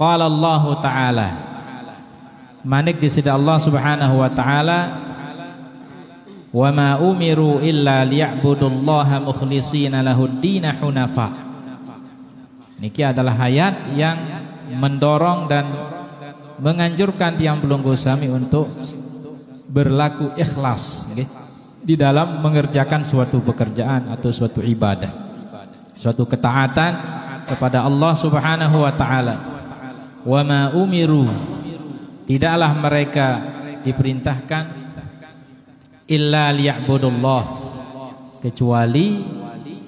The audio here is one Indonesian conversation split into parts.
Qala Allah Ta'ala, manik di sisi Allah Subhanahu wa taala, wa ma umiru illa liya'budullaha mukhlishina lahud-din hunafa. Niki adalah ayat yang mendorong dan menganjurkan tiang pelunggu sami untuk berlaku ikhlas di dalam mengerjakan suatu pekerjaan atau suatu ibadah, suatu ketaatan kepada Allah Subhanahu wa taala. Wa ma umiru, tidaklah mereka diperintahkan illa liya'budullah, kecuali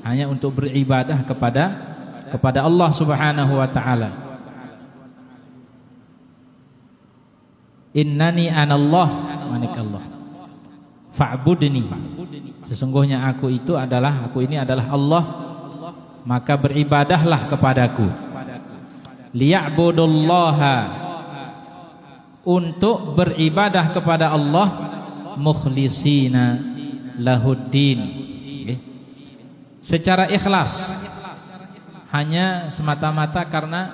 hanya untuk beribadah kepada Allah Subhanahu wa taala. Innani anallah, manik Allah, fa'budni, sesungguhnya aku ini adalah Allah, maka beribadahlah kepadaku. Liya'budullaha, untuk beribadah kepada Allah, mukhlishina lahuddin, secara ikhlas, hanya semata-mata karena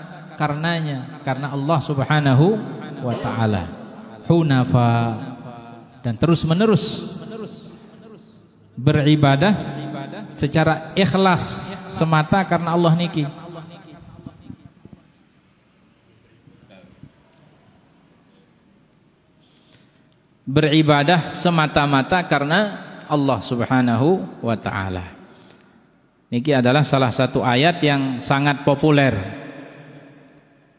Allah Subhanahu wa ta'ala. Hunafa, dan terus menerus beribadah secara ikhlas semata karena Allah niki. Beribadah semata-mata karena Allah Subhanahu wa ta'ala. Niki adalah salah satu ayat yang sangat populer,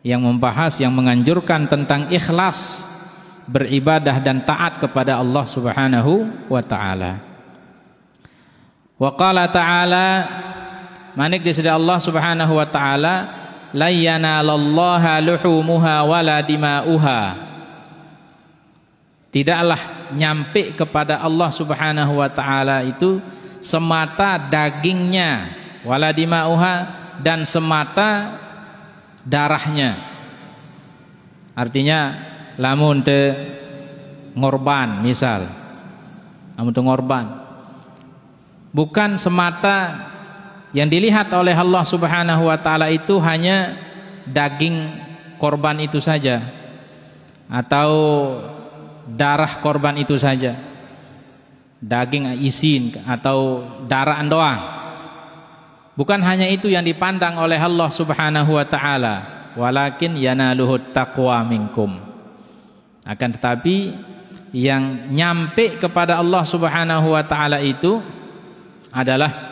yang membahas, yang menganjurkan tentang ikhlas beribadah dan taat kepada Allah Subhanahu wa ta'ala. Wa qala ta'ala, manik di sisi Allah Subhanahu wa ta'ala, la yanalallaha luhumuha wala dima'uha, tidaklah nyampe kepada Allah Subhanahu wa ta'ala itu semata dagingnya, wala dima'uha, dan semata darahnya. Artinya lamun te ngorban, misal lamun te ngorban, bukan semata yang dilihat oleh Allah Subhanahu wa ta'ala itu hanya daging korban itu saja, atau darah korban itu saja, daging isin atau darah doang. Bukan hanya itu yang dipandang oleh Allah Subhanahu wa ta'ala, walakin yanaluhut taqwa minkum, akan tetapi yang nyampe kepada Allah Subhanahu wa ta'ala itu adalah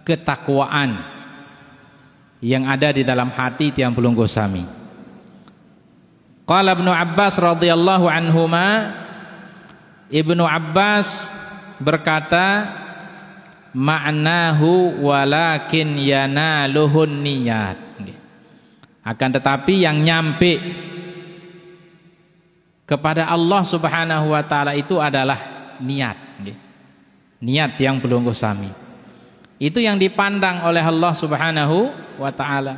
ketakwaan yang ada di dalam hati tiang pelunggu sami. Qala Ibnu Abbas radhiyallahu anhuma, Ibnu Abbas berkata, ma'nahu walakin yanaluhun niyat, akan tetapi yang nyampe kepada Allah Subhanahu wa ta'ala itu adalah niat, niat yang pelunggu sami. Itu yang dipandang oleh Allah Subhanahu wa ta'ala.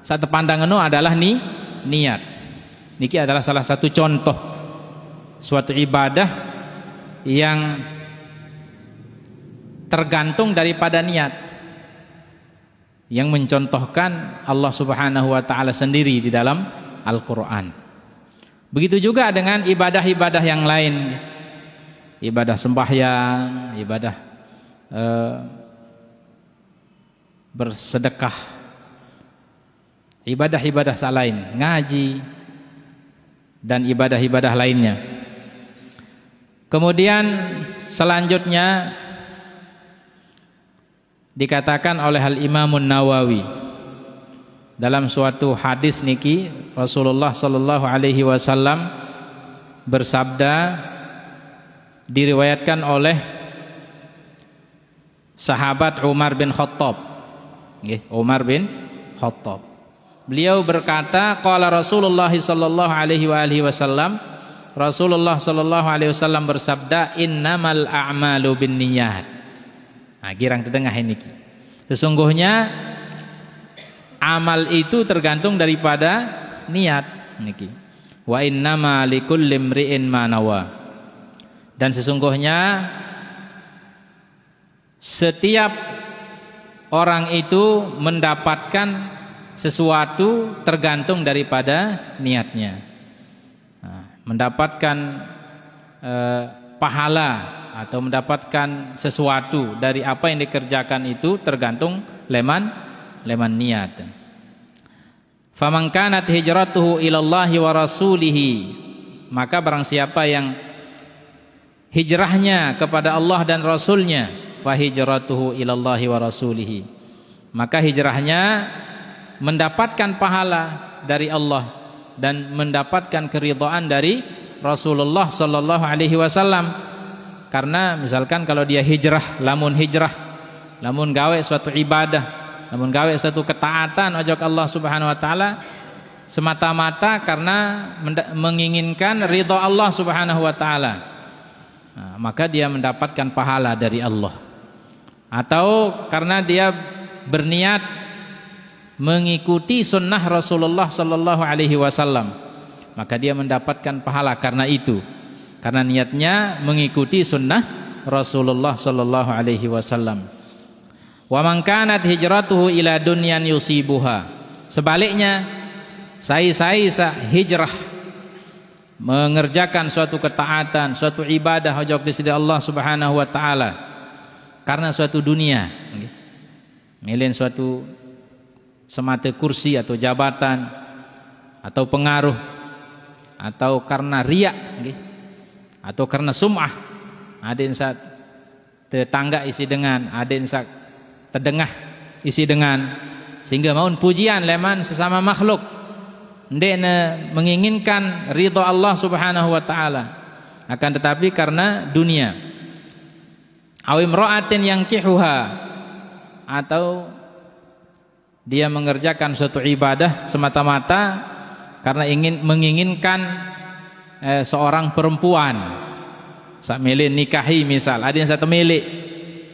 Satu pandangan itu adalah niat. Niki adalah salah satu contoh suatu ibadah yang tergantung daripada niat, yang mencontohkan Allah Subhanahu wa ta'ala sendiri di dalam Al-Quran. Begitu juga dengan ibadah-ibadah yang lain, ibadah sembahyang, ibadah bersedekah, ibadah-ibadah lain, ngaji, dan ibadah-ibadah lainnya. Kemudian selanjutnya dikatakan oleh Al-Imamun Nawawi dalam suatu hadis niki, Rasulullah sallallahu alaihi wasallam bersabda, diriwayatkan oleh sahabat Umar bin Khattab. Umar bin Khattab, beliau berkata, qala Rasulullah sallallahu alaihi wasallam, Rasulullah sallallahu alaihi wasallam bersabda, innamal a'malu binniyat. Nah, girang terdengar ini. Sesungguhnya amal itu tergantung daripada niat niki. Wa innama likulli imri'in ma nawa. Dan sesungguhnya setiap orang itu mendapatkan sesuatu tergantung daripada niatnya. Mendapatkan pahala atau mendapatkan sesuatu dari apa yang dikerjakan itu tergantung leman niat. Faman kanat hijratuhu ilallahi wa rasulihi, maka barang siapa yang hijrahnya kepada Allah dan Rasulnya, fa hijratuhu ilallahi wa rasulihi, maka hijrahnya mendapatkan pahala dari Allah dan mendapatkan keridhaan dari Rasulullah sallallahu alaihi wasallam. Karena misalkan kalau dia hijrah, lamun gawe suatu ibadah, lamun gawe suatu ketaatan ojok Allah Subhanahu wa taala semata-mata karena menginginkan ridha Allah Subhanahu wa taala, maka dia mendapatkan pahala dari Allah. Atau karena dia berniat mengikuti sunnah Rasulullah sallallahu alaihi wasallam, maka dia mendapatkan pahala karena itu, karena niatnya mengikuti sunnah Rasulullah sallallahu alaihi wasallam. Wa man kanat hijratuhu ila dunyan yusibuha, sebaliknya hijrah mengerjakan suatu ketaatan, suatu ibadah hojok di sisi Allah Subhanahu wa taala karena suatu dunia, milih suatu semata kursi atau jabatan atau pengaruh, atau karena riak, atau karena sum'ah, ada yang saat tetangga isi dengan, ada yang saat terdengah isi dengan, sehingga mohon pujian leman sesama makhluk, ndekna menginginkan ridha Allah Subhanahu wa taala, akan tetapi karena dunia. Awim ra'atin yankihuha, atau dia mengerjakan suatu ibadah semata-mata karena menginginkan seorang perempuan, sak milih nikahi misal, ada yang satu milik,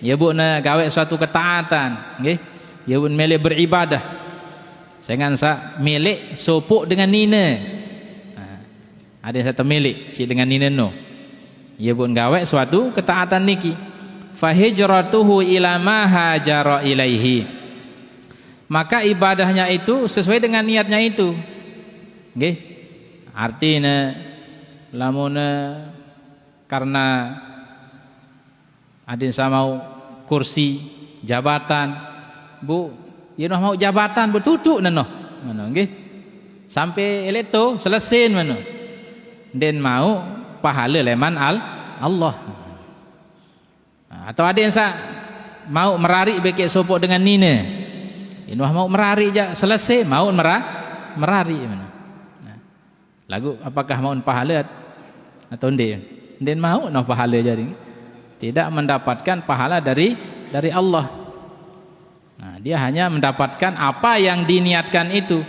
ya bu na gawe suatu ketaatan, nggih, ya bu milih beribadah, sengan sak milik sopuk dengan nina, ada yang satu milik si dengan nina no, ya bu gawe suatu ketaatan niki, fa hijratuhu ila ma hajara ilaihi, maka ibadahnya itu sesuai dengan niatnya itu, nggih, artinya lamun karena ada yang mau kursi jabatan, bu, ya noh mau jabatan bertutuk nano, nggih, sampai eleto selesai mano, dan mau pahala leman Allah. Atau ada yang mau merari beki sopok dengan nina, ini mau merari aja selesai, mau merari mana? Lagu apakah mau pahala atau ndek mau noh pahala jadi? Tidak mendapatkan pahala dari Allah. Nah, dia hanya mendapatkan apa yang diniatkan itu.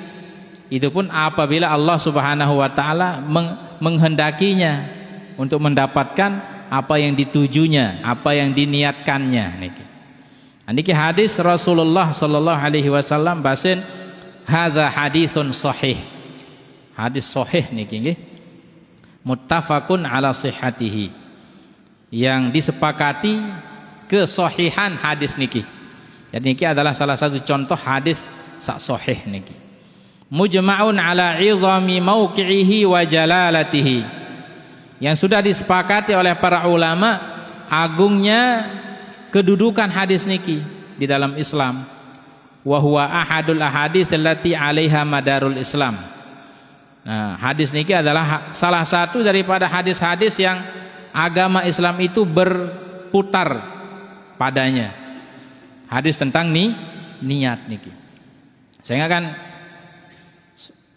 Itu pun apabila Allah Subhanahu wa taala menghendakinya untuk mendapatkan apa yang ditujunya, apa yang diniatkannya niki. Niki hadis Rasulullah sallallahu alaihi wasallam basin hadza haditsun sahih. Hadis sahih niki nggih. Muttafaqun ala sihhatihi. Yang disepakati kesahihan hadis niki. Jadi niki adalah salah satu contoh hadis sak sahih niki. Mujma'un ala 'izami mauqi'ihi wa jalalatihi. Yang sudah disepakati oleh para ulama agungnya kedudukan hadis niki di dalam Islam. Wa huwa ahadul ahadits allati 'alaiha madarul Islam. Nah, hadis niki adalah salah satu daripada hadis-hadis yang agama Islam itu berputar padanya. Hadis tentang niat niki. Sehingga kan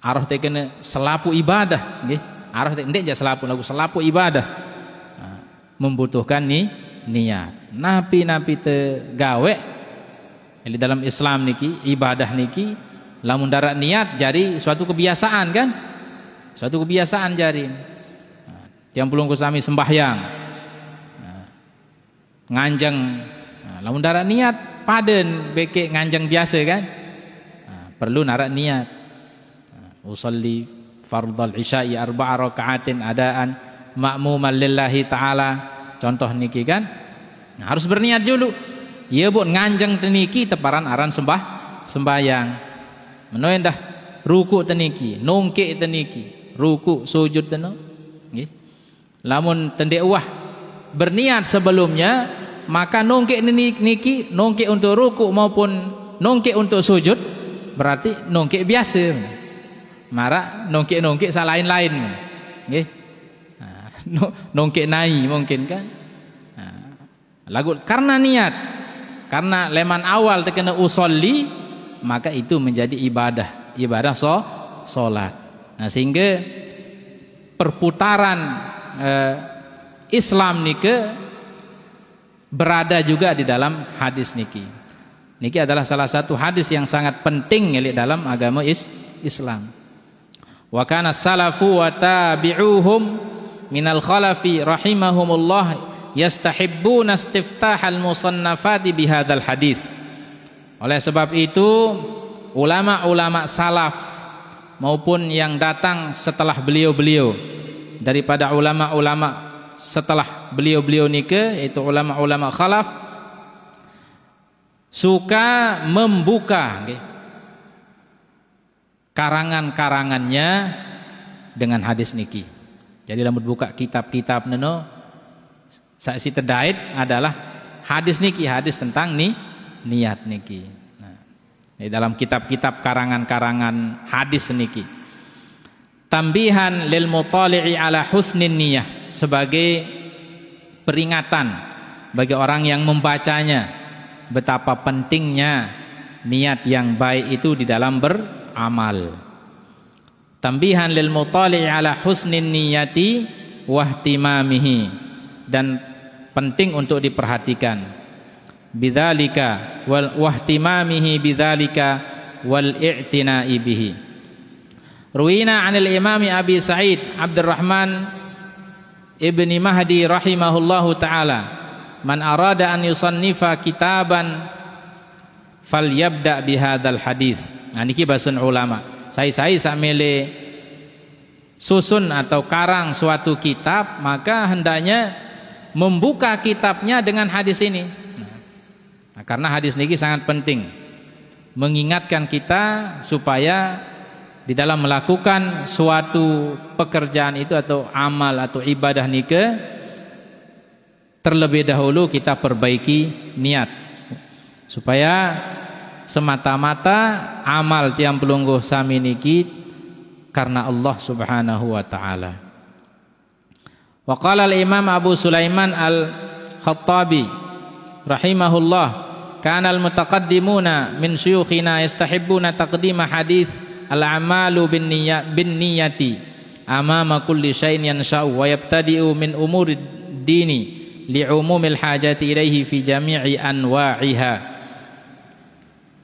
arah tekene selapu ibadah nggih. Arah ndek ja selapu ibadah. Nah, membutuhkan niat. Napi te gawe di dalam Islam niki, ibadah niki lamun darat niat jadi suatu kebiasaan kan? Suatu kebiasaan jadi. Tiang pulung kusami sembahyang, nganjeng, lamun darat niat paden beke nganjeng biasa kan, perlu narak niat. Usolli fardal isya'i arba'a raka'atin adaan ma'muman lillahi ta'ala, contoh niki kan, harus berniat dulu. Ya bu nganjeng teniki teparan aran sembahyang. Menoen dah ruku teniki, nongkek teniki, ruku sujud teno. Nggih. Lamun tendek wah berniat sebelumnya, maka nongkek niki, nongkek untuk ruku maupun nongkek untuk sujud berarti nongkek biasa. Mara nongkek salain-lain. Nggih. Nongkek nai mungkin kan. Lagu karena niat, karena leman awal terkena usolli, maka itu menjadi ibadah salat. Nah, sehingga perputaran Islam niki berada juga di dalam hadis niki. Niki adalah salah satu hadis yang sangat penting dalam agama Islam. Wa kana salafu wa tabi'uhum minal khalafi rahimahumullah yastahibbuna istiftahal musannafati bihadzal hadis. Oleh sebab itu ulama-ulama salaf maupun yang datang setelah beliau-beliau daripada ulama-ulama setelah beliau-beliau nike, yaitu ulama-ulama khalaf, suka membuka karangan-karangannya dengan hadis niki. Jadi dalam buka kitab-kitab neno saksi terdait adalah hadis niki, hadis tentang niat niki. Nah, di dalam kitab-kitab karangan-karangan hadis niki. Tambihan lil mutali'i ala husnin niyah, sebagai peringatan bagi orang yang membacanya betapa pentingnya niat yang baik itu di dalam beramal. Tambihan lil mutali'i ala husnin niyati wahtimamihi, dan penting untuk diperhatikan bidzalika wal wahtimamihi bidzalika wal i'tina'i bihi. Ruwina 'anil Imam Abi Sa'id Abdurrahman ibni Mahdi rahimahullahu taala, man arada an yusannifa kitaban falyabda bihadzal hadis. Nah niki bahasan ulama. Saya samele susun atau karang suatu kitab, maka hendaknya membuka kitabnya dengan hadis ini. Nah, karena hadis niki sangat penting mengingatkan kita supaya di dalam melakukan suatu pekerjaan itu atau amal atau ibadah nike, terlebih dahulu kita perbaiki niat supaya semata-mata amal tiang pelungguh sami niki karena Allah Subhanahu wa taala. Wa qala al-Imam Abu Sulaiman al-Khattabi rahimahullah, kana al-mutaqaddimuna min syuyukhina yastahibbuna taqdima hadits al-a'malu bin niyyati amama kulli syai'in yansha'u wa yabtadi'u min umuri dini li'umumil hajati ilaihi fi jami'i anwa'iha.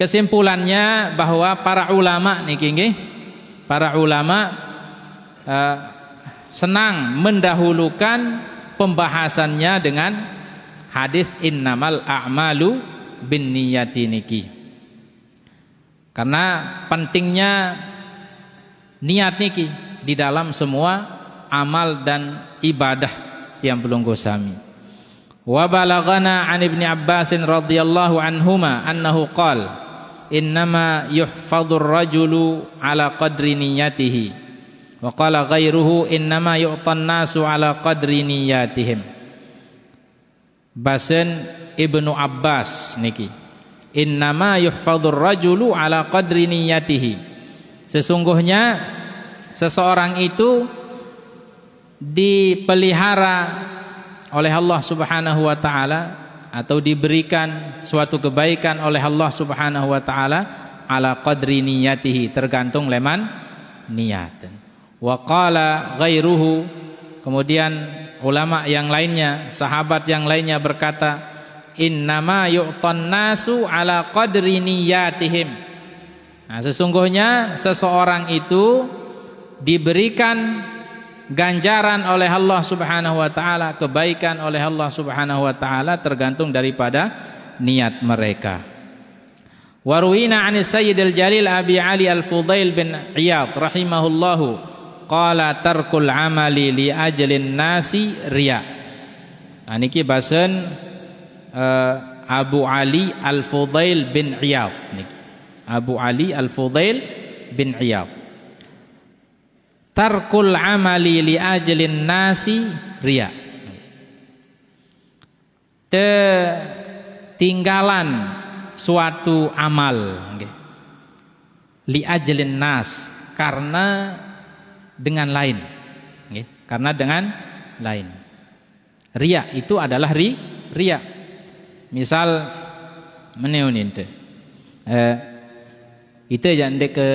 Kesimpulannya bahwa para ulama niki nggih, para ulama senang mendahulukan pembahasannya dengan hadis innamal a'malu binniyati niki. Karena pentingnya niat niki di dalam semua amal dan ibadah yang belum sami. Wa balaghana an Ibni Abbas radhiyallahu anhuma annahu qala innama yuhfadhur rajulu ala qadri niyyatihi. Wa qala ghairuhu innama yu'tan nasu ala qadri niyyatihim. Basen Ibnu Abbas niki, innama yuhfadhur rajulu ala qadri niyyatihi. Sesungguhnya seseorang itu dipelihara oleh Allah Subhanahu wa taala atau diberikan suatu kebaikan oleh Allah Subhanahu wa taala ala qadri niyyatihi, tergantung leman niat. Wa qala ghairuhu, kemudian ulama yang lainnya, sahabat yang lainnya berkata, innama yu'tan nasu ala qadri niyyatihim. Nah, sesungguhnya seseorang itu diberikan ganjaran oleh Allah Subhanahu wa taala, kebaikan oleh Allah Subhanahu wa taala tergantung daripada niat mereka. Waruina 'an Sayyidil Jalil Abi Ali Al-Fudail bin Iyad rahimahullahu qala tarkul amali li ajlin nasi riya. Nah niki bahasan Abu Ali Al-Fudail bin Iyad niki. Abu Ali Al-Fudail bin Iyad. Tarkul amali li ajlin nasi riya. Tinggalan suatu amal li ajlin nas, karena dengan lain, karena dengan lain. Riya itu adalah riya. Misal meneunin teh itu jangan dek ke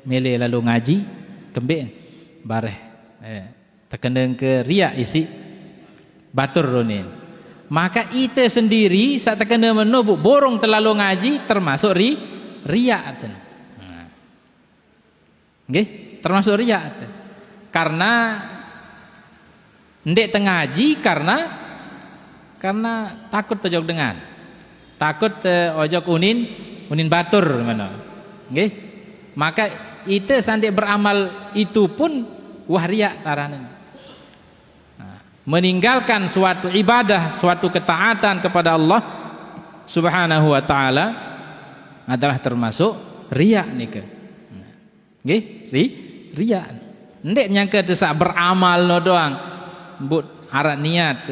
mele lalu ngaji kembek bareh terkendeng ke riya isi batur ronin, maka ite sendiri saat terkena menubuk borong terlalu ngaji termasuk riya aten. Termasuk riya aten. Karena ndek tengaji karena takut tojok dengan, takut ojok unin batur mana. Maka itu sandi beramal itu pun wahriya taranan. Meninggalkan suatu ibadah, suatu ketaatan kepada Allah Subhanahu wa taala adalah termasuk riya nika. Riya. Ndek nyangka tesak beramal no doang. But arat niat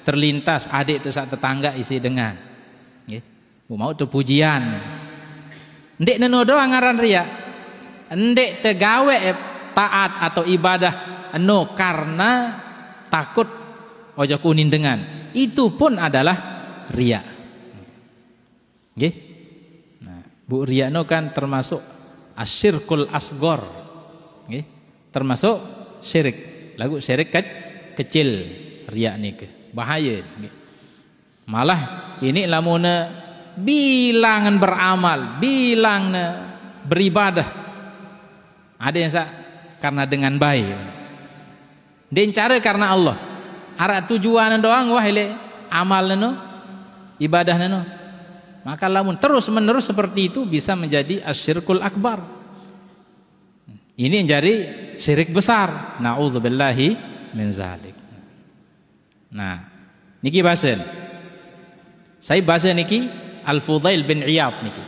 terlintas adik tesak tetangga isi dengan. Mau tu pujian. Ndek neno doang ngaran riya. Ndek tegawe taat atau ibadah no karena takut ojo kuning dengan. Itu pun adalah riya. Nah, bu riya no kan termasuk asyirkul asgor. Termasuk syirik. Lagu syirik kecil riya ni ke. Bahaya. Malah ini lamuna bilangan beramal, bilangan beribadah. Ada yang karena dengan baik. Dan cara karena Allah. Arak tujuan doang wah ile amal no, ibadah no. Maka lamun terus menerus seperti itu bisa menjadi asyirkul akbar. Ini yang jadi syirik besar. Na'udzubillahi min zalik. Nah, niki bahasa. Saya bahasa niki Al-Fudail bin Iyad niki.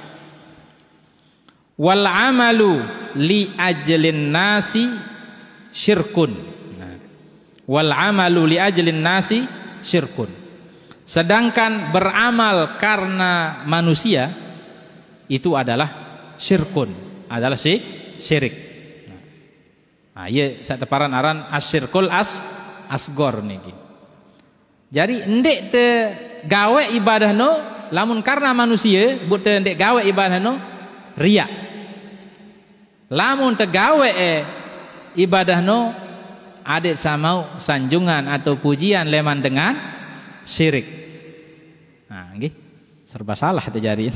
Wal amalu li ajlin nasi syirkun. Wal amalu li ajlin nasi syirkun. Sedangkan beramal karena manusia itu adalah syirkun, adalah syirik. Nah, iya sak teparan aran asyirkul asgor niki. Jadi ndek te gawe ibadah no lamun karena manusia, but te ndek gawe ibadah no riya. Lamun te gawe ibadah no adik samau sanjungan atau pujian leman dengan syirik. Nah, nggih. Serba salah terjadi.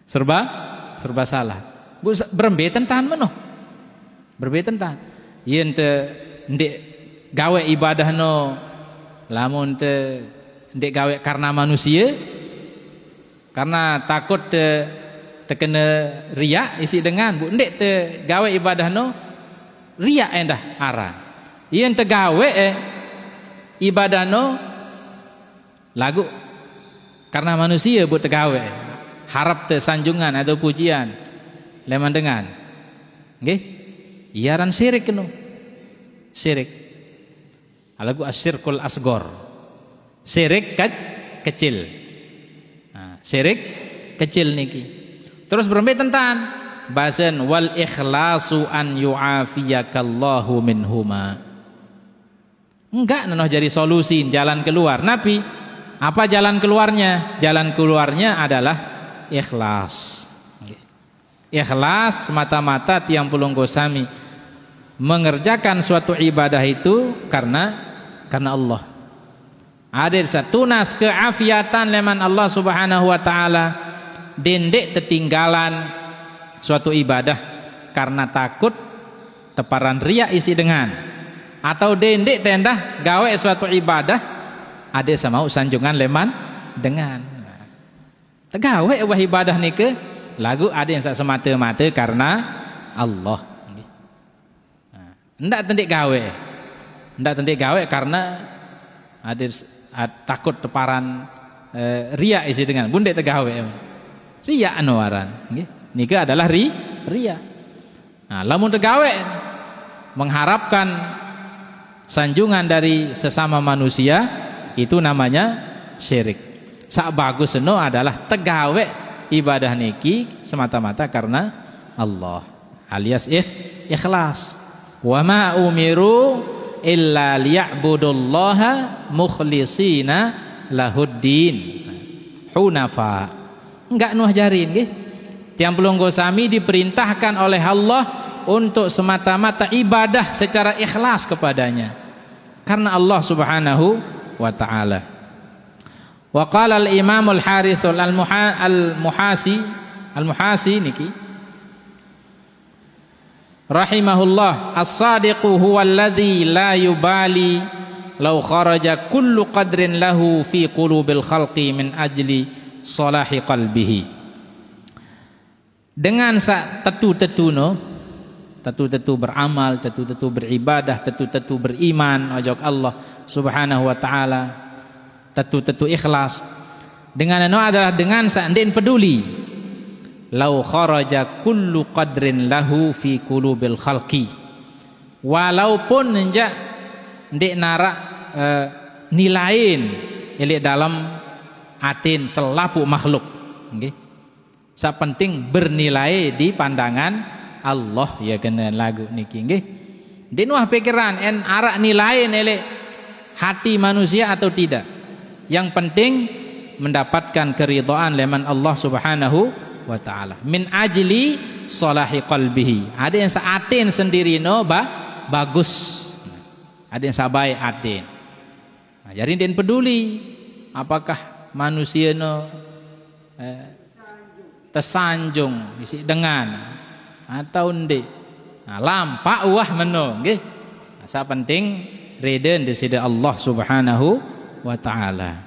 serba salah. Bu berembetan tahan menoh. Berbetan tahan. Yen te ndek gawe ibadah no lamun te ndek gawe karena manusia, karena takut terkena riya isi dengan bu ndek te gawe ibadah no riya endah aran. Yen te gawe ibadah no lagu karena manusia bu te gawe harap te sanjungan atau pujian leman dengan nggih iaran syirik no syirik alagu asyirkul asgor syirik kecil. Nah, syirik kecil niki terus berembe tentang bahasan wal ikhlasu an yu'afiyakallahu minhuma. Enggak nenoh jadi solusi jalan keluar. Nabi apa jalan keluarnya? Jalan keluarnya adalah ikhlas. Ikhlas semata-mata tiang pulung gosami mengerjakan suatu ibadah itu karena Allah. Ada satunas keafiatan leman Allah Subhanahu wa taala, dendek tertinggalan suatu ibadah karena takut teparan riya isi dengan, atau dendek tendah gawe suatu ibadah ada sama sanjungan leman dengan. Tegawe wah ibadah nike lagu ada yang semata-mata karena Allah. Ndak tendek gawe. Ndak tendek gawe karena ada takut teparan riya isi dengan bundek tegawe. Riya anuaran nggih. Niki adalah riya. Nah, lamun tegawe mengharapkan sanjungan dari sesama manusia, itu namanya syirik. Sak bagus eno adalah tegawe ibadah niki semata-mata karena Allah, alias ikhlas. Wa ma umiru illa liya'budullaha mukhlishina lahuddin hunafa. Enggak nuh jarin nggih. Tiang pelunggu sami diperintahkan oleh Allah untuk semata-mata ibadah secara ikhlas kepadanya karena Allah Subhanahu wa taala. Wa qala al-Imam al-Harits al-Muhasi niki rahimahullah, as-sadiqu huwa alladhi la yubali law kharaja kullu qadrin lahu fi qulubil khalqi min ajli salahi qalbihi. Dengan tetu-tetu beramal, tetu-tetu beribadah, tetu-tetu beriman ojok Allah Subhanahu wa taala, tetu-tetu ikhlas. Dengan anu adalah dengan seandainya peduli. Lau kharaja kullu qadrin lahu fi qulubil khalqi. Walaupun ndak nara nilain ili dalam atin selapu makhluk, nggih. Sapenting bernilai di pandangan Allah ya kena lagu niki nggih. Den wah pikiran en arak nilai nilai hati manusia atau tidak. Yang penting mendapatkan keridhaan leman Allah Subhanahu wa taala. Min ajli salahi qalbihi. Ada yang saatin sendiri no bagus. Ada yang sabai atin. Nah, jadi den peduli apakah manusia no tersanjung isi dengan atau ndik. Nah, lampak wah meno nggih. Nah, sa penting reden di sida Allah Subhanahu wa taala.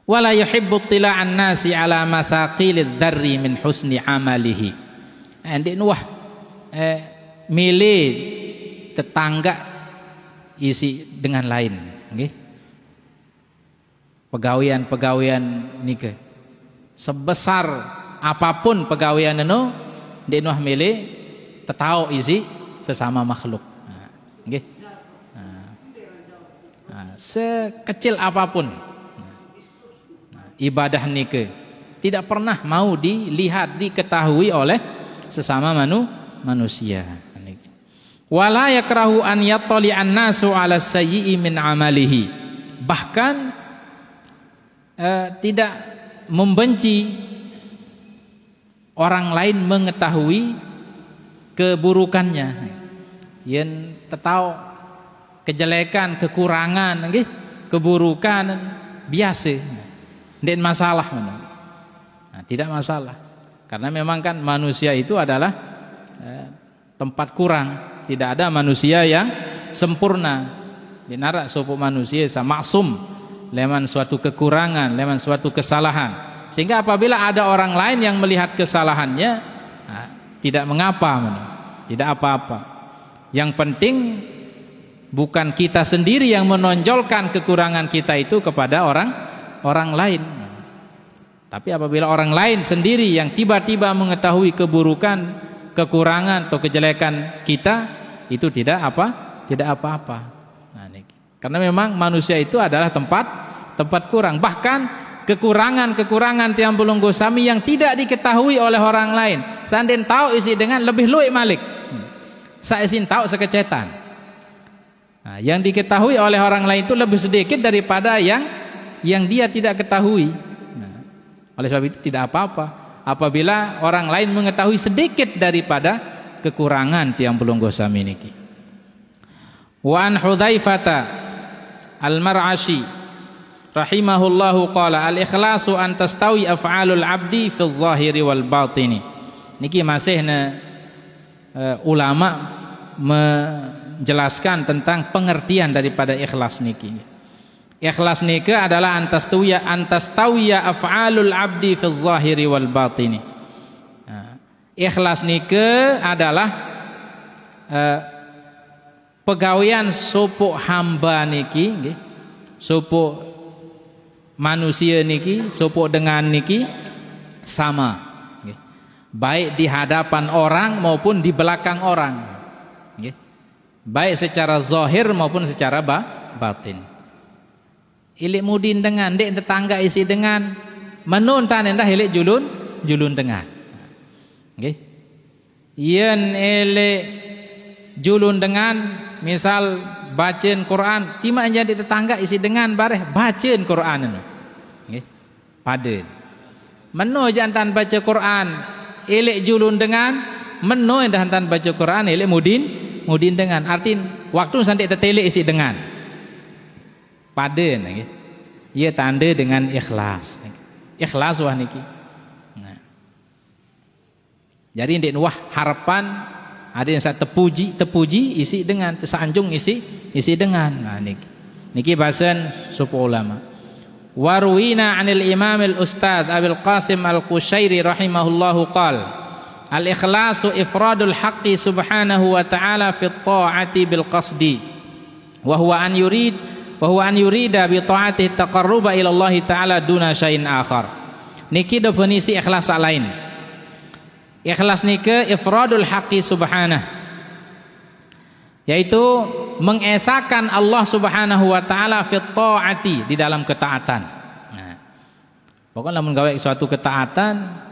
Wala yuhibbu tila'an nasi ala mathaqilid dzarri min husni amalihi. Ndik wah milih tetangga isi dengan lain nggih. Pegawean nike sebesar apapun pegawaian anu di nuh milih tetau isi sesama makhluk. Nggih. Sekecil apapun ibadah nike tidak pernah mau dilihat diketahui oleh sesama manusia. Wala yakrahu an yattali'an nasu 'ala sayyi'i min 'amalihi. Bahkan tidak membenci orang lain mengetahui keburukannya, yang tahu kejelekan, kekurangan, nggih, keburukan biasa, tidak masalah. Nah, tidak masalah, karena memang kan manusia itu adalah tempat kurang, tidak ada manusia yang sempurna. Dinara sopo manusia sama maksum leman suatu kekurangan, leman suatu kesalahan. Sehingga apabila ada orang lain yang melihat kesalahannya, nah, tidak mengapa, tidak apa-apa. Yang penting bukan kita sendiri yang menonjolkan kekurangan kita itu kepada orang lain. Tapi apabila orang lain sendiri yang tiba-tiba mengetahui keburukan, kekurangan atau kejelekan kita, itu tidak apa-apa. Karena memang manusia itu adalah tempat kurang. Bahkan kekurangan tiang bulung gosami yang tidak diketahui oleh orang lain. Sanden tahu isi dengan lebih luik malik. Saya isin tahu sekecetan. Nah, yang diketahui oleh orang lain itu lebih sedikit daripada yang dia tidak ketahui. Nah, oleh sebab itu tidak apa-apa apabila orang lain mengetahui sedikit daripada kekurangan tiang bulung gosami niki. Wa an Hudzaifah Al-Mar'ashi rahimahullahu qala al-ikhlasu an tastawi af'alul 'abdi fi adh-dhahiri wal batini. Niki masih ulama menjelaskan tentang pengertian daripada ikhlas niki. Ikhlas niki adalah antastawiya af'alul 'abdi fi adh-dhahiri wal batini. Ikhlas niki adalah pegawaian sopo hamba niki nggih, sopo manusia niki, sopo dengan niki sama, baik di hadapan orang maupun di belakang orang, baik secara zahir maupun secara batin. Ilik mudin dengan dek tetangga isi dengan menuntan endah ilik julun dengan. Yen ilik julun dengan misal bacaan Quran, tima jadi tetangga isi dengan bareh bacaan Quran itu. Paden. Meno jantan baca Quran, ilik julun dengan meno jantan baca Quran, ilik mudin dengan. Artin waktu santai tetelik isi dengan. Paden lagi. Ia tanda dengan ikhlas. Ikhlas wah niki. Nah. Jadi ndek wah harapan ada yang saya tepuji isi dengan, tersanjung isi dengan. Nah niki bahasan suku ulama. Warwina 'anil Imam al-Ustadz Abil Qasim Al-Qushairi rahimahullahu qala al-ikhlasu ifradul haqqi subhanahu wa ta'ala fi at-ta'ati bil qasdi wa huwa an yurida bi ta'ati taqarruba ila Allah ta'ala duna syai'in akhar. Niki definisi ikhlas lain. Ikhlas niki ifradul haqqi subhanahu, yaitu mengesahkan Allah subhanahu wa ta'ala fi ta'ati, di dalam ketaatan. Nah, pokoknya menggawe suatu ketaatan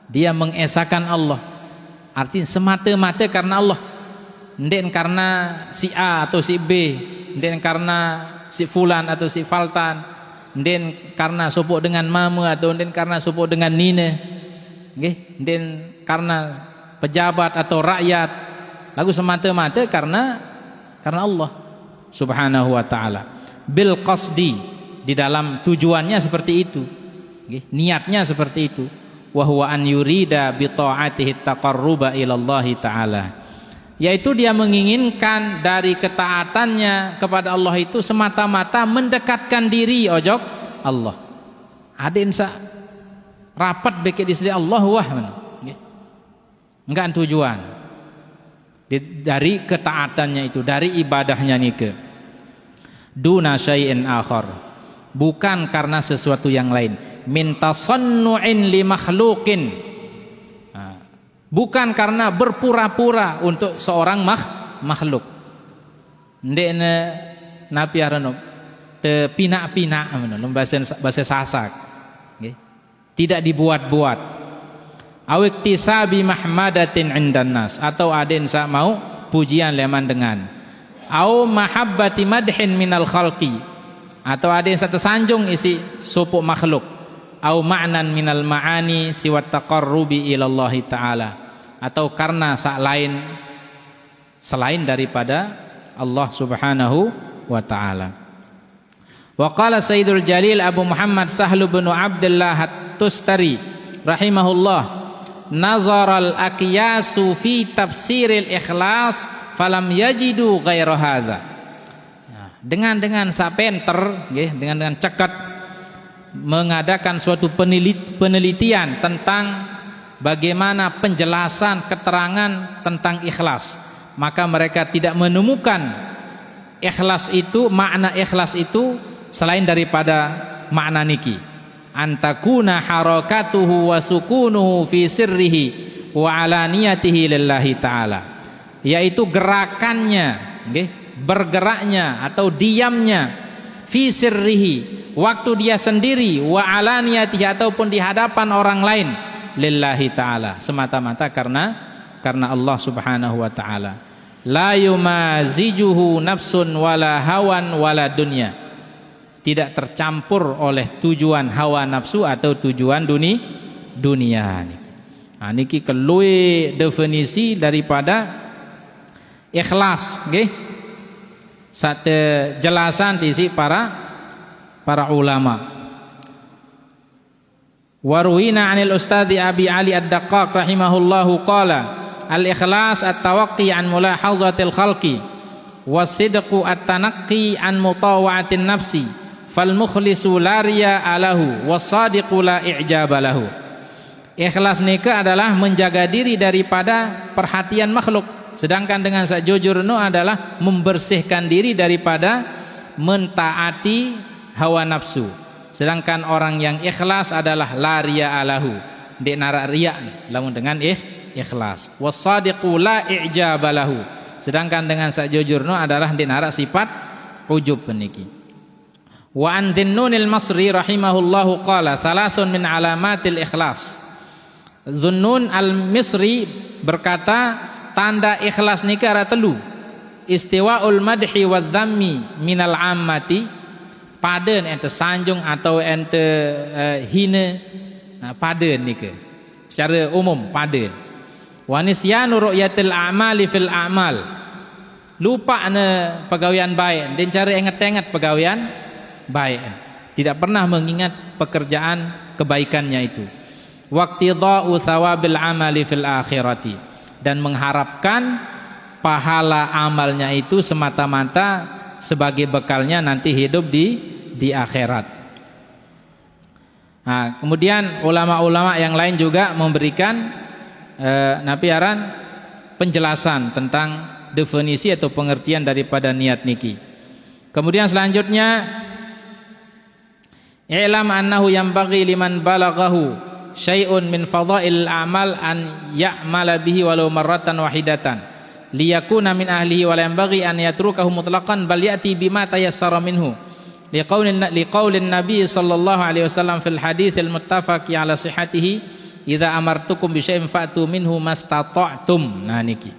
dia mengesahkan Allah, artinya semata-mata karena Allah, ndek karena si A atau si B, ndek karena si fulan atau si faltan, ndek karena supuk dengan mama atau ndek karena supuk dengan nina, ndek karena pejabat atau rakyat, lagu semata-mata karena Allah subhanahu wa ta'ala. Bil qasdi, di dalam tujuannya seperti itu, niatnya seperti itu. Wa huwa an yurida bi ta'atihi taqarruba ila Allah ta'ala, yaitu dia menginginkan dari ketaatannya kepada Allah itu semata-mata mendekatkan diri ojok Allah. Ada insa rapat beki di sisi Allah wah enggak tujuan dari ketaatannya itu, dari ibadahnya nike. Duna syai'in akhar, bukan karena sesuatu yang lain. Min tasannu'in li makhluqin, bukan karena berpura-pura untuk seorang makhluk. Ndekne napi arano te pinak-pinak menurut bahasa Sasak, tidak dibuat-buat. Awiktisabi mahmadatin indan nas, atau aden sa mau pujian leman dengan. Au mahabbati madhin minal khalqi, atau aden sa tersanjung isi supuk makhluk. Au ma'nan minal ma'ani siwat taqarrubi ilallahi ta'ala, atau karena selain daripada Allah subhanahu wa ta'ala. Wa qala Sayyidul Jalil Abu Muhammad Sahlu bin Abdullah At-Tustari rahimahullah, nazaral aqyasu fi tafsiril ikhlas falam yajidu ghaira hadza. Dengan sapenter dengan cekat mengadakan suatu penelitian tentang bagaimana penjelasan keterangan tentang ikhlas, maka mereka tidak menemukan ikhlas itu, makna ikhlas itu selain daripada makna niki, antakuna harakatuhu wa sukunuhu fi sirrihi wa alaniyatihi lillahi ta'ala, yaitu gerakannya, bergeraknya atau diamnya, fi sirrihi, waktu dia sendiri, wa alaniyatihi, ataupun di hadapan orang lain, lillahi ta'ala, semata-mata karena Allah subhanahu wa ta'ala. La yumazijuhu nafsun wala hawan wala dunya, tidak tercampur oleh tujuan hawa nafsu atau tujuan dunia. Nah, niki kelui definisi daripada ikhlas, satu jelasan tisi para ulama. Warwina 'anil Ustadz Abi Ali Ad-Daqqaq rahimahullahu qala al-ikhlas at-tawaqqi an mulahazatil khalqi was-sidqu at-tanaqqi an mutawa'atin nafsi fal mukhlisu la riya'a lahu was-sadiqu la i'jaba lahu. Ikhlas nika adalah menjaga diri daripada perhatian makhluk, sedangkan dengan sajujurno adalah membersihkan diri daripada mentaati hawa nafsu. Sedangkan orang yang ikhlas adalah la riya'a lahu, ndik narak riak lamun dengan ikhlas. Was-sadiqu la i'jaba lahu. Sedangkan dengan sajujurna adalah ndik narak sifat ujub niki. Wa an Dhunnunil Masri rahimahullahu qala salasun min alamatil ikhlas. Dhunnun al-Misri berkata tanda ikhlas niki ada telu. Istiwaul madhi wa dhammi minal ammati, paden ente sanjung atau ente hina, paden niki secara umum paden. Wa nisyanu ru'yatil a'mali fil a'mal, lupa ne pegawaian baik dan cara ingat-ingat pegawaian baik, tidak pernah mengingat pekerjaan kebaikannya itu. Waqtida'u thawabil amali fil akhirati, dan mengharapkan pahala amalnya itu semata-mata sebagai bekalnya nanti hidup di akhirat. Nah, kemudian ulama-ulama yang lain juga memberikan napiaran penjelasan tentang definisi atau pengertian daripada niat niki. Kemudian selanjutnya, i'lam annahu yanbaghi liman balaghahu syai'un min fadha'il a'mal an ya'mala bihi walau marratan wahidatan liyakuna min ahlihi wa la yanbaghi an yatrukahu mutlaqan bal ya'ti bima tayassara minhu liqaulin nabi sallallahu alaihi wasallam fil haditsil muttafaqi ala sihhatihi idza amartukum bi syai'in fa'tu minhu mastata'tum. Nah niki,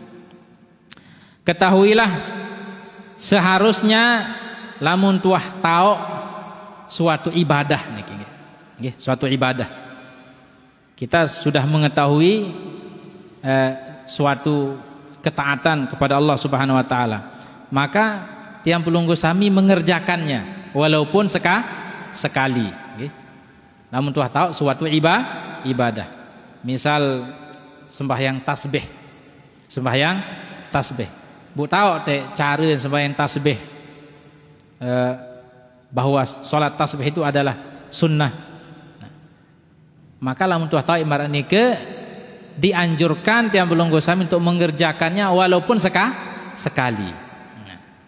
ketahuilah seharusnya lamun tuah tau suatu ibadah niki nggih, suatu ibadah kita sudah mengetahui suatu ketaatan kepada Allah Subhanahu wa taala, maka tiang pelunggu sami mengerjakannya walaupun sekali nggih. Namun tuah tahu suatu ibadah. Misal sembahyang tasbih. Bu tahu teh cara sembahyang tasbih, bahwa salat tasbih itu adalah sunnah. Maka lamun tuah tahu ibarat nike dianjurkan tiang belunggu sami untuk mengerjakannya walaupun sekali.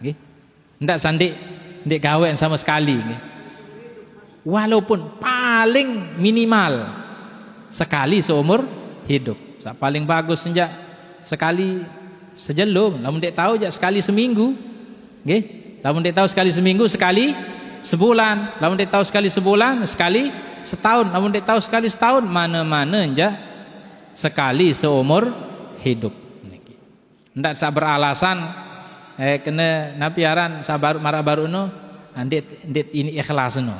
Nggih. Ndak sandik ndik gawe sama sekali nggih. Walaupun paling minimal sekali seumur hidup. Paling bagus sejak sekali sejelum. Lamun ndik tahu jak sekali seminggu. Nggih. Lamun ndik tahu sekali seminggu, sekali sebulan. Lamun ndik tahu sekali sebulan, sekali setahun. Namun dia tahu sekali setahun, mana-mana aja sekali seumur hidup. Ndak sa beralasan kena napiaran sabar marah baru no, ndet ini ikhlas no,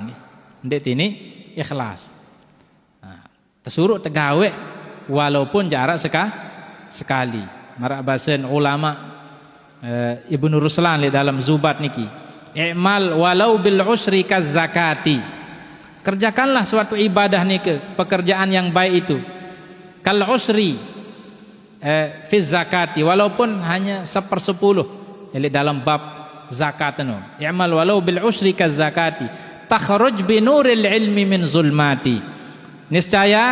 ndet ini ikhlas. Nah, tersuruh tegawe walaupun jarak sekali. Marah bahasan ulama Ibnu Ruslan di dalam Zubat niki, i'mal walau bil usri kaz zakati. Kerjakanlah suatu ibadah niki, pekerjaan yang baik itu. Kal usri fi zakati, walaupun hanya 1/10 dalam bab zakat itu. I'mal walau bil usri kaz zakati takhruj bi nuril ilmi min zulmati. Niscaya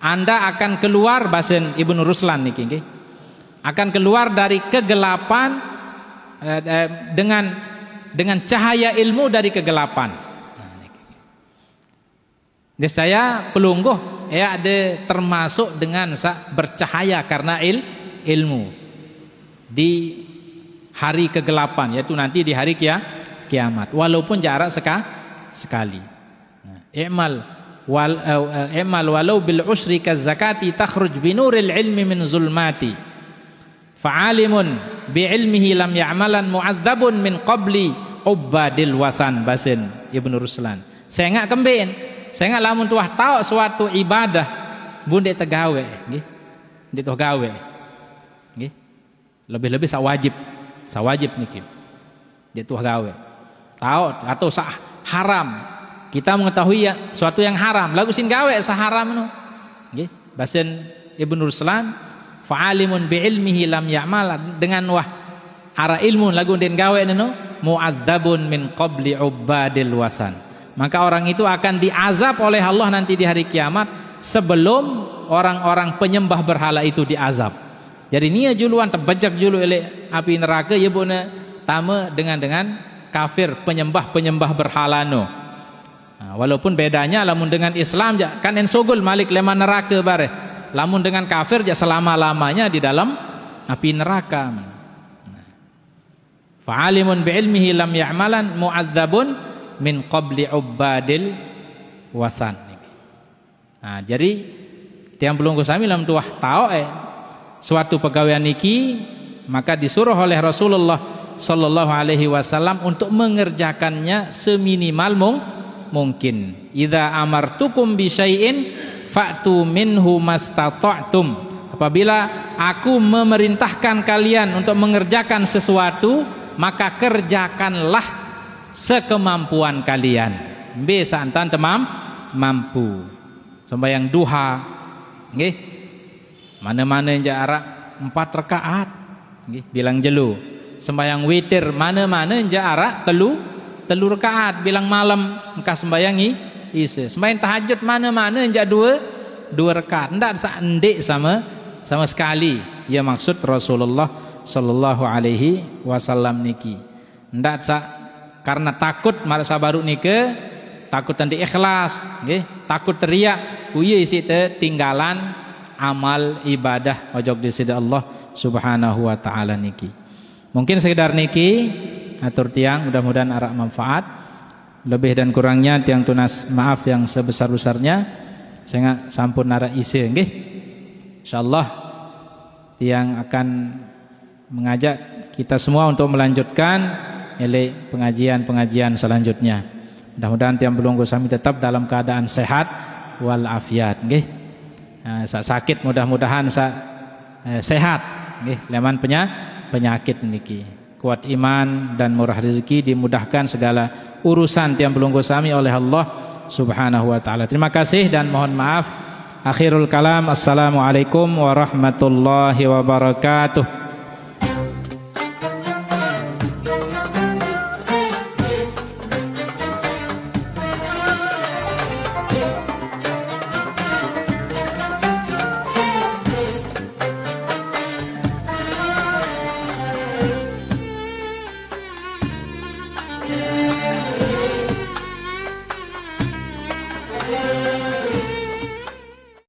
Anda akan keluar, bahasa Ibnu Ruslan niki nggih, akan keluar dari kegelapan dengan cahaya ilmu dari kegelapan. Saya pelungguh ya ada termasuk dengan bercahaya karena ilmu di hari kegelapan, yaitu nanti di hari kiamat walaupun jarak sekali. I'mal walau bil usri kaz zakati takhruj bi nuril ilmi min zulmati fa'alimun bi ilmihi lam ya'malan mu'adzabun min qabli ubadil wasan. Basin Ibnu Ruslan. Saya enggak kembin, saya enggak lamun tuah tahu suatu ibadah bunde tegawe nggih. Ndi tuh gawe. Nggih. Lebih-lebih sawajib niki. Dia tuh gawe. Tahu atau haram. Kita mengetahui ya suatu yang haram, lagu sin gawe saharam nu. Nggih. Basin Ibnu Ruslan, fa'alimun bi ilmihi lam ya'mal, dengan wah ara ilmu lagu den gawe nu mu'adzabun min qabli ubadil wasan. Maka orang itu akan diazab oleh Allah nanti di hari kiamat sebelum orang-orang penyembah berhala itu diazab. Jadi nia juluan terbajak julu oleh api neraka ya buna tama dengan kafir penyembah berhala no. Walaupun bedanya lamun dengan Islam kan ensogul malik lema neraka bare. Lamun dengan kafir selama-lamanya di dalam api neraka. Fa'alimun bi'ilmihi lam ya'malan mu'adzabun min qabli ubadil wasan. Jadi tiang belum kusami lam tuah tau suatu pegawaian niki maka disuruh oleh Rasulullah sallallahu alaihi wasallam untuk mengerjakannya seminimal mungkin. Idza amartukum bi syai'in fa'tu minhu mastata'tum. Apabila aku memerintahkan kalian untuk mengerjakan sesuatu, maka kerjakanlah sekemampuan kalian. Bisa antan temam mampu. Sembahyang duha, nggih. Mana-mana jarak 4 rakaat, nggih, bilang jelu. Sembahyang witir mana-mana jarak telu rakaat, bilang malam engkau sembayangi isi. Sembahyang tahajud mana-mana jak dua rakaat. Ndak seendek sama sekali. Ya maksud Rasulullah sallallahu alaihi wasallam niki. Ndak karena takut marasa baru nike, takut nanti ikhlas, nggih, takut teriak, kuwi isi tinggalan amal ibadah ojok di sisi Allah Subhanahu wa taala niki. Mungkin sekedar niki atur tiang, mudah-mudahan arak manfaat. Lebih dan kurangnya tiang tunas maaf yang sebesar-besarnya. Saya sampun arak isi nggih. Insyaallah tiang akan mengajak kita semua untuk melanjutkan pengajian-pengajian selanjutnya. Mudah-mudahan tiang belunggu sami tetap dalam keadaan sehat wal afiat nggih. Sakit mudah-mudahan sehat nggih, leman penyakit niki. Kuat iman dan murah rezeki, dimudahkan segala urusan tiang belunggu sami oleh Allah Subhanahu wa taala. Terima kasih dan mohon maaf. Akhirul kalam, assalamualaikum warahmatullahi wabarakatuh.